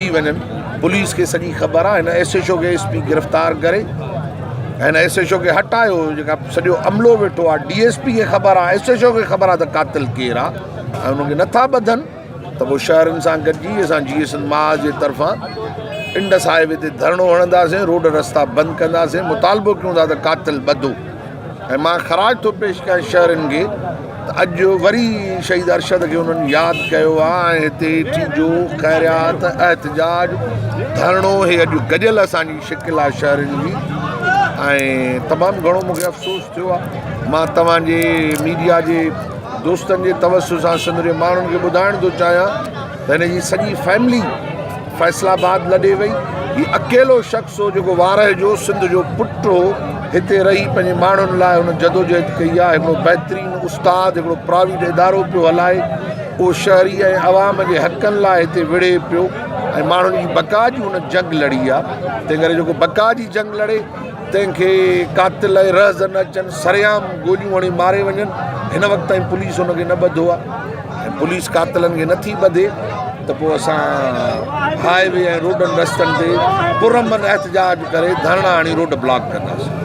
थी वञनि। पुलिस खे सॼी ख़बर आहे, हिन SHO खे SP गिरफ़्तार करे हिन SHO खे हटायो, जेका सॼो अमलो वेठो आहे। DSP खे ख़बर आहे, SHO खे ख़बर आहे त कातिल केरु आहे, ऐं हुनखे नथा ॿधनि त पोइ शहरनि सां गॾिजी असां GSN मां जे तरफ़ां इंडस हाईवे ते धरणो हणंदासीं, रोड रस्ता बंदि कंदासीं, मुतालबो कयूं था त कातिल ॿधो। ऐं मां ख़राज थो पेश कयां शहरनि खे त अॼु वरी शहीद अरशद खे उन्हनि यादि कयो आहे ऐं हिते टीजो ख़ैरियात एहतजाज धरणो हे अॼु गॾियल असांजी शिकिल आहे शहरनि जी। ऐं तमामु घणो मूंखे अफ़सोस थियो आहे। मां तव्हांजे मीडिया जे दोस्तनि जे तवसु सां सिंध जे माण्हुनि खे ॿुधाइण थो चाहियां त हिन जी सॼी फैमिली फैसलाबाद लॾे वई। हीउ अकेलो शख़्स हो जेको वारह जो सिंध जो पुटु हो, हिते रही पंहिंजे माण्हुनि लाइ हुन जदोजहद कई आहे। हिकिड़ो बहितरीनु उस्तादु, हिकिड़ो प्राइवेट इदारो पियो हलाए, उहो शहरी ऐं आवाम जे हक़नि लाइ हिते विढ़े पियो ऐं माण्हुनि जी बका जी हुन जंग लड़ी आहे। तंहिं करे जेको बका जी जंग लड़े तंहिंखे कातिल ऐं रहज़ न अचनि, सरेआम गोलियूं हणी मारे वञनि। हिन वक़्त ताईं पुलिस हुनखे न ॿधो आहे ऐं पुलिस कातिलनि खे नथी ॿधे त पोइ असां हाईवे ऐं रोडनि रस्तनि ते पुरमन एहतजाज करे धरणा हणी रोड ब्लॉक कंदासीं।